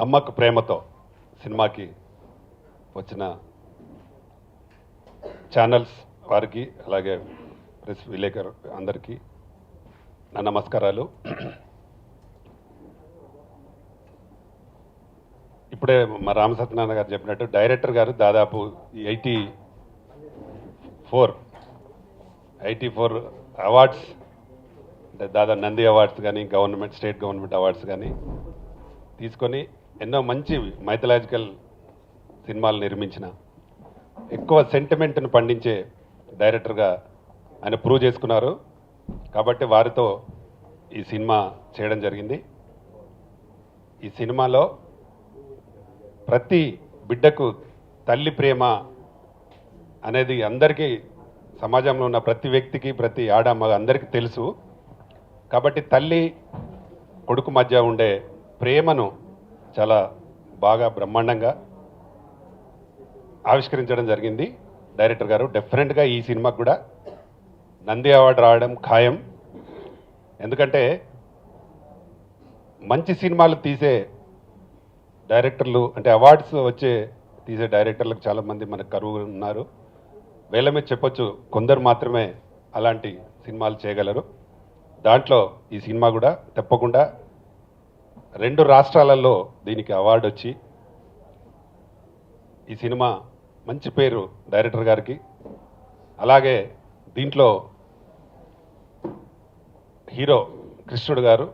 అమ్మకు ప్రేమతో సినిమాకి వచ్చిన ఛానల్స్ వారికి అలాగే ప్రెస్ విలేకరు అందరికీ నా నమస్కారాలు. ఇప్పుడే మా రామసత్యనారాయణ గారు చెప్పినట్టు డైరెక్టర్ గారు దాదాపు 84 అవార్డ్స్ అంటే దాదాపు నంది అవార్డ్స్ కానీ స్టేట్ గవర్నమెంట్ అవార్డ్స్ కానీ తీసుకొని ఎన్నో మంచి మైథలాజికల్ సినిమాలు నిర్మించిన ఎక్కువ సెంటిమెంట్ను పండించే డైరెక్టర్గా ఆయన ప్రూవ్ చేసుకున్నారు. కాబట్టి వారితో ఈ సినిమా చేయడం జరిగింది. ఈ సినిమాలో ప్రతి బిడ్డకు తల్లి ప్రేమ అనేది అందరికీ సమాజంలో ఉన్న ప్రతి వ్యక్తికి ప్రతి ఆడమ్మ అందరికీ తెలుసు. కాబట్టి తల్లి కొడుకు మధ్య ఉండే ప్రేమను చాలా బాగా బ్రహ్మాండంగా ఆవిష్కరించడం జరిగింది డైరెక్టర్ గారు. డెఫినెట్గా ఈ సినిమాకు కూడా నంది అవార్డు రావడం ఖాయం. ఎందుకంటే మంచి సినిమాలు తీసే డైరెక్టర్లు అంటే అవార్డ్స్ తీసే డైరెక్టర్లకు చాలామంది మనకు కరువు ఉన్నారు. వేల మీద చెప్పొచ్చు, కొందరు మాత్రమే అలాంటి సినిమాలు చేయగలరు. దాంట్లో ఈ సినిమా కూడా తప్పకుండా 2 రాష్ట్రాలలో దీనికి అవార్డు వచ్చి ఈ సినిమా మంచి పేరు డైరెక్టర్ గారికి. అలాగే దీంట్లో హీరో కృష్ణుడు గారు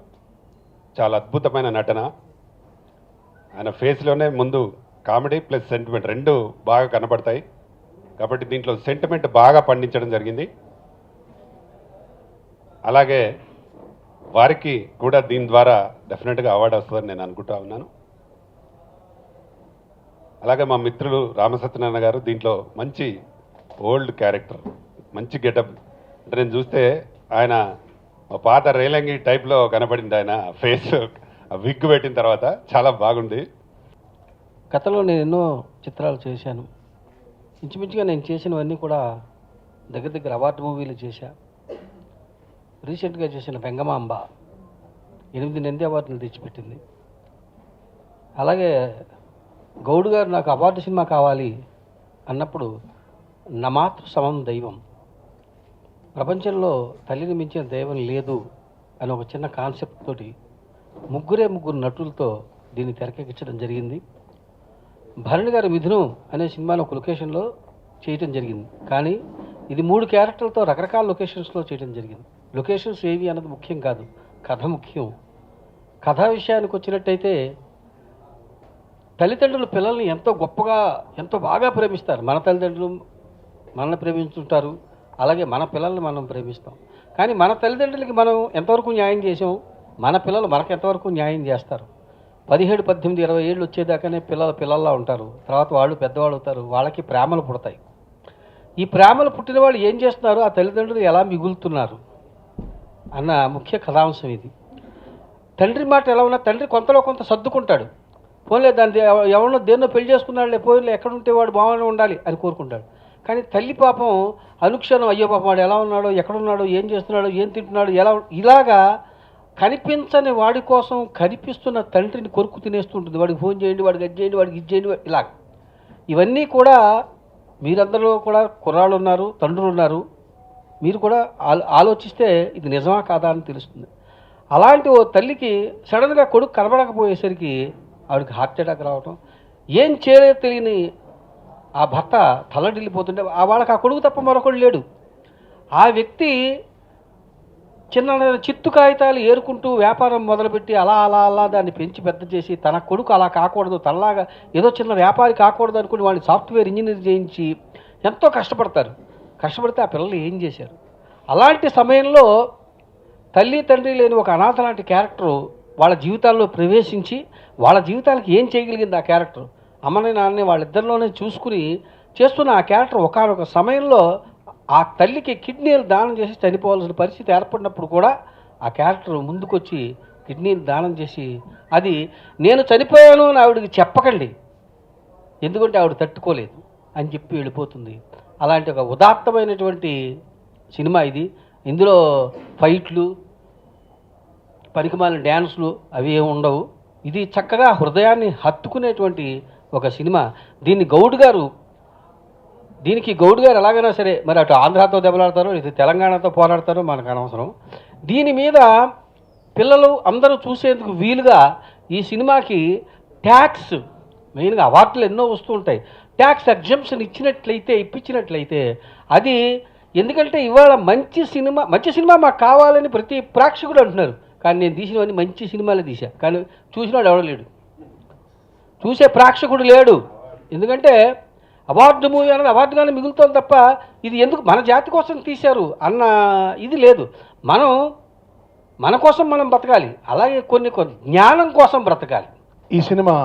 చాలా అద్భుతమైన నటన. ఆయన ఫేస్లోనే ముందు కామెడీ ప్లస్ సెంటిమెంట్ 2 బాగా కనపడతాయి. కాబట్టి దీంట్లో సెంటిమెంట్ బాగా పండించడం జరిగింది. అలాగే వారికి కూడా దీని ద్వారా డెఫినెట్గా అవార్డు వస్తుందని నేను అనుకుంటా ఉన్నాను. అలాగే మా మిత్రులు రామసత్యనారాయణ గారు దీంట్లో మంచి ఓల్డ్ క్యారెక్టర్, మంచి గెటప్. అంటే నేను చూస్తే ఆయన పాత రేలంగి టైప్లో కనపడింది. ఆయన ఫేస్ విగ్ పెట్టిన తర్వాత చాలా బాగుంది. గతంలో నేను ఎన్నో చిత్రాలు చేశాను. ఇంచుమించుగా నేను చేసినవన్నీ కూడా దగ్గర అవార్డు మూవీలు చేశా. రీసెంట్గా చేసిన వెంగమాంబ 8 నంది అవార్డులు తెచ్చిపెట్టింది. అలాగే గౌడ్ గారు నాకు అవార్డు సినిమా కావాలి అన్నప్పుడు నమాతృ సమం దైవం, ప్రపంచంలో తల్లిని మించిన దైవం లేదు అని ఒక చిన్న కాన్సెప్ట్ తోటి 3 నటులతో దీన్ని తెరకెక్కించడం జరిగింది. భరణి గారు మిథునం అనే సినిమాను ఒక లొకేషన్లో చేయటం జరిగింది. కానీ ఇది 3 క్యారెక్టర్లతో రకరకాల లొకేషన్స్లో చేయడం జరిగింది. లొకేషన్స్ ఏవి అన్నది ముఖ్యం కాదు, కథ ముఖ్యం. కథా విషయానికి వచ్చినట్టయితే తల్లిదండ్రులు పిల్లల్ని ఎంతో గొప్పగా ఎంతో బాగా ప్రేమిస్తారు. మన తల్లిదండ్రులు మనల్ని ప్రేమిస్తుంటారు, అలాగే మన పిల్లల్ని మనం ప్రేమిస్తాం. కానీ మన తల్లిదండ్రులకి మనం ఎంతవరకు న్యాయం చేసాం, మన పిల్లలు మనకు ఎంతవరకు న్యాయం చేస్తారు. 17, 18, 20 ఏళ్ళు వచ్చేదాకానే పిల్లల్లా ఉంటారు. తర్వాత వాళ్ళు పెద్దవాళ్ళు అవుతారు, వాళ్ళకి ప్రేమలు పుడతాయి. ఈ ప్రేమలు పుట్టిన వాళ్ళు ఏం చేస్తున్నారు, ఆ తల్లిదండ్రులు ఎలా మిగులుతున్నారు అన్న ముఖ్య కథాంశం ఇది. తండ్రి మాట ఎలా ఉన్నా తండ్రి కొంతలో కొంత సర్దుకుంటాడు. పోన్లే దాన్ని ఎవరినో దేన్నో పెళ్లి చేసుకున్నాడులే, పోయిలే ఎక్కడుంటే వాడు బాగానే ఉండాలి అని కోరుకుంటాడు. కానీ తల్లి పాపం అనుక్షణం అయ్యో పాపం వాడు ఎలా ఉన్నాడో, ఎక్కడున్నాడో, ఏం చేస్తున్నాడో, ఏం తింటున్నాడో, ఇలాగా కనిపించని వాడి కోసం కనిపిస్తున్న తండ్రిని కొరుకు తినేస్తుంటుంది. వాడికి ఫోన్ చేయండి, వాడికి అది చేయండి, వాడికి ఇది చేయండి, ఇలాగ. ఇవన్నీ కూడా మీరందరూ కూడా కుర్రాళ్ళు ఉన్నారు, తండ్రులు ఉన్నారు. మీరు కూడా ఆలోచిస్తే ఇది నిజమా కాదా అని తెలుస్తుంది. అలాంటి ఓ తల్లికి సడన్గా కొడుకు కనబడకపోయేసరికి ఆవిడకి హార్ట్ అటాక్ రావటం, ఏం చేయలేదో తెలియని ఆ భర్త తల్లడిల్లిపోతుంటే వాళ్ళకి ఆ కొడుకు తప్ప మరొకడు లేడు. ఆ వ్యక్తి చిన్న చిత్తు కాగితాలు ఏరుకుంటూ వ్యాపారం మొదలుపెట్టి అలా దాన్ని పెంచి పెద్ద చేసి తన కొడుకు అలా కాకూడదు, తనలాగా ఏదో చిన్న వ్యాపారి కాకూడదు అనుకుని వాడిని సాఫ్ట్వేర్ ఇంజనీర్ చేయించి ఎంతో కష్టపడితే ఆ పిల్లలు ఏం చేశారు. అలాంటి సమయంలో తల్లి తండ్రి లేని ఒక అనాథ లాంటి క్యారెక్టరు వాళ్ళ జీవితాల్లో ప్రవేశించి వాళ్ళ జీవితాలకు ఏం చేయగలిగింది ఆ క్యారెక్టర్. అమ్మని నాన్నని వాళ్ళిద్దరిలోనే చూసుకుని చేస్తున్న ఆ క్యారెక్టర్ ఒకానొక సమయంలో ఆ తల్లికి కిడ్నీలు దానం చేసి చనిపోవాల్సిన పరిస్థితి ఏర్పడినప్పుడు కూడా ఆ క్యారెక్టర్ ముందుకొచ్చి కిడ్నీలు దానం చేసి, అది నేను చనిపోయాను అని ఆవిడకి చెప్పకండి, ఎందుకంటే ఆవిడ తట్టుకోలేదు అని చెప్పి వెళ్ళిపోతుంది. అలాంటి ఒక ఉదాత్తమైనటువంటి సినిమా ఇది. ఇందులో ఫైట్లు, పనికిమాలిన డ్యాన్సులు అవి ఏమి ఉండవు. ఇది చక్కగా హృదయాన్ని హత్తుకునేటువంటి ఒక సినిమా. దీనికి గౌడ్ గారు ఎలాగైనా సరే మరి అటు ఆంధ్రాతో దెబ్బలాడతారో ఇటు తెలంగాణతో పోరాడతారో మనకు అనవసరం. దీని మీద పిల్లలు అందరూ చూసేందుకు వీలుగా ఈ సినిమాకి ట్యాక్స్, మెయిన్గా అవార్డులు ఎన్నో వస్తూ ఉంటాయి, ట్యాక్స్ ఎగ్జంప్షన్ ఇప్పించినట్లయితే అది, ఎందుకంటే ఇవాళ మంచి సినిమా మాకు కావాలని ప్రతి ప్రేక్షకుడు అంటున్నారు. కానీ నేను తీసినవన్నీ మంచి సినిమాలే తీశా, కానీ చూసినాడు ఎవడో లేడు, చూసే ప్రేక్షకుడు లేడు. ఎందుకంటే అవార్డు మూవీ అనేది అవార్డుగానే మిగులుతుంది తప్ప ఇది ఎందుకు మన జాతి కోసం తీశారు అన్న ఇది లేదు. మన కోసం మనం బ్రతకాలి, అలాగే కొన్ని జ్ఞానం కోసం బ్రతకాలి. ఈ సినిమా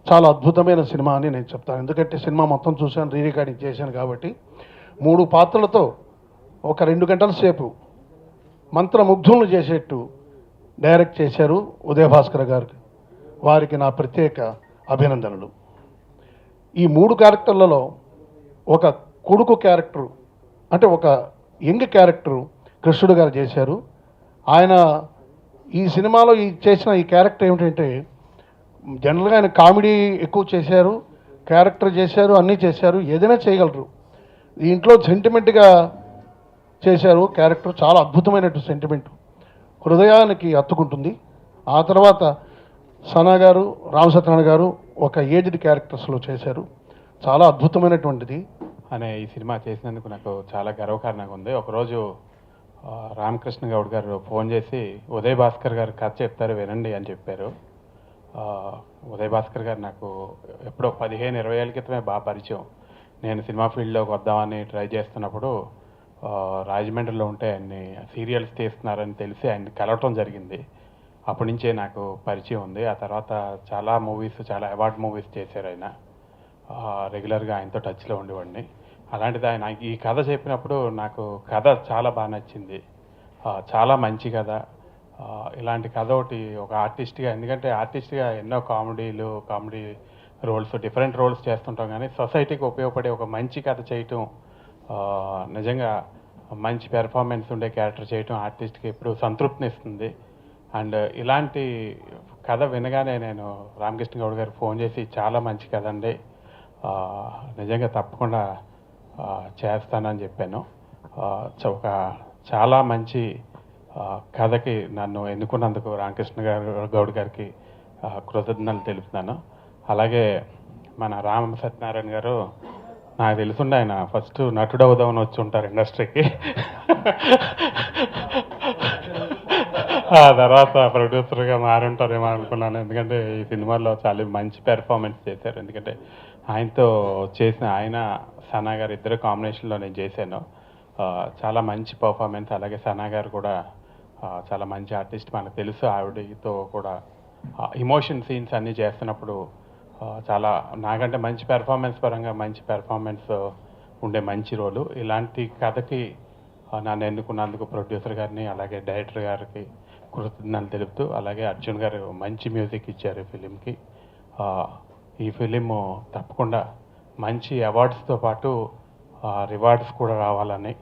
చాలా అద్భుతమైన సినిమా అని నేను చెప్తాను. ఎందుకంటే సినిమా మొత్తం చూశాను, రీ రికార్డింగ్ చేశాను కాబట్టి. 3 పాత్రలతో ఒక 2 గంటల సేపు మంత్రముగ్ధులను చేసేట్టు డైరెక్ట్ చేశారు ఉదయ భాస్కర్ గారు. వారికి నా ప్రత్యేక అభినందనలు. ఈ 3 క్యారెక్టర్లలో ఒక కొడుకు క్యారెక్టరు, అంటే ఒక యంగ్ క్యారెక్టరు కృష్ణుడు గారు చేశారు. ఆయన ఈ సినిమాలో చేసిన ఈ క్యారెక్టర్ ఏమిటంటే, జనరల్గా ఆయన కామెడీ ఎక్కువ చేశారు, క్యారెక్టర్ చేశారు, అన్నీ చేశారు, ఏదైనా చేయగలరు. దీంట్లో సెంటిమెంట్గా చేశారు క్యారెక్టర్, చాలా అద్భుతమైనట్టు సెంటిమెంట్, హృదయానికి హత్తుకుంటుంది. ఆ తర్వాత సనా గారు, రామసత్యనారాయణ గారు ఒక ఏజ్డ్ క్యారెక్టర్స్లో చేశారు, చాలా అద్భుతమైనటువంటిది. అనే ఈ సినిమా చేసినందుకు నాకు చాలా గర్వకారణంగా ఉంది. ఒకరోజు రామకృష్ణ గౌడ్ గారు ఫోన్ చేసి ఉదయ్ భాస్కర్ గారు కథ చెప్తారు వినండి అని చెప్పారు. ఉదయ్ భాస్కర్ గారు నాకు ఎప్పుడో 15-20 ఏళ్ళ క్రితమే బాగా పరిచయం. నేను సినిమా ఫీల్డ్లోకి వద్దామని ట్రై చేస్తున్నప్పుడు రాజమండ్రిలో ఉంటే ఆయన్ని సీరియల్స్ తీస్తున్నారని తెలిసి ఆయన్ని కలవటం జరిగింది. అప్పటి నుంచే నాకు పరిచయం ఉంది. ఆ తర్వాత చాలా మూవీస్, చాలా అవార్డ్ మూవీస్ చేశారు ఆయన. రెగ్యులర్గా ఆయనతో టచ్లో ఉండేవాడిని. అలాంటిది ఆయన ఈ కథ చెప్పినప్పుడు నాకు కథ చాలా బాగా నచ్చింది. చాలా మంచి కథ. ఇలాంటి కథ ఒకటి ఒక ఆర్టిస్ట్గా, ఎందుకంటే ఆర్టిస్ట్గా ఎన్నో కామెడీ రోల్స్, డిఫరెంట్ రోల్స్ చేస్తుంటాం, కానీ సొసైటీకి ఉపయోగపడే ఒక మంచి కథ చేయటం, నిజంగా మంచి పెర్ఫార్మెన్స్ ఉండే క్యారెక్టర్ చేయటం ఆర్టిస్ట్కి ఎప్పుడు సంతృప్తినిస్తుంది. అండ్ ఇలాంటి కథ వినగానే నేను రామకృష్ణ గౌడ్ గారికి ఫోన్ చేసి చాలా మంచి కథ అండి, నిజంగా తప్పకుండా చేస్తానని చెప్పాను. ఒక చాలా మంచి కథకి నన్ను ఎన్నుకున్నందుకు రామకృష్ణ గౌడ్ గారికి కృతజ్ఞతలు తెలుపుతున్నాను. అలాగే మన రామ సత్యనారాయణ గారు, నాకు తెలుసుండే ఆయన ఫస్ట్ నటుడు అవుదామని వచ్చి ఉంటారు ఇండస్ట్రీకి, ఆ తర్వాత ప్రొడ్యూసర్గా మారుంటారేమో అనుకున్నాను. ఎందుకంటే ఈ సినిమాలో చాలా మంచి పెర్ఫార్మెన్స్ చేశారు. ఎందుకంటే ఆయనతో చేసిన ఆయన సనా గారు ఇద్దరు కాంబినేషన్లో నేను చేశాను. చాలా మంచి పర్ఫార్మెన్స్. అలాగే సనా గారు కూడా చాలా మంచి ఆర్టిస్ట్, మనకు తెలుసు. ఆవిడతో కూడా ఇమోషన్ సీన్స్ అన్నీ చేస్తున్నప్పుడు చాలా నాకంటే మంచి పెర్ఫార్మెన్స్ పరంగా మంచి పెర్ఫార్మెన్స్ ఉండే మంచి రోలు. ఇలాంటి కథకి నన్ను ఎన్నుకున్నందుకు ప్రొడ్యూసర్ గారిని అలాగే డైరెక్టర్ గారికి కృతజ్ఞతలు తెలుపుతూ, అలాగే అర్జున్ గారు మంచి మ్యూజిక్ ఇచ్చారు ఈ ఫిలింకి. ఈ ఫిలిం తప్పకుండా మంచి అవార్డ్స్తో పాటు రివార్డ్స్ కూడా రావాలని,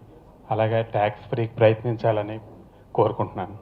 అలాగే ట్యాక్స్ ఫ్రీకి ప్రయత్నించాలని కోరుకుంటున్నాను.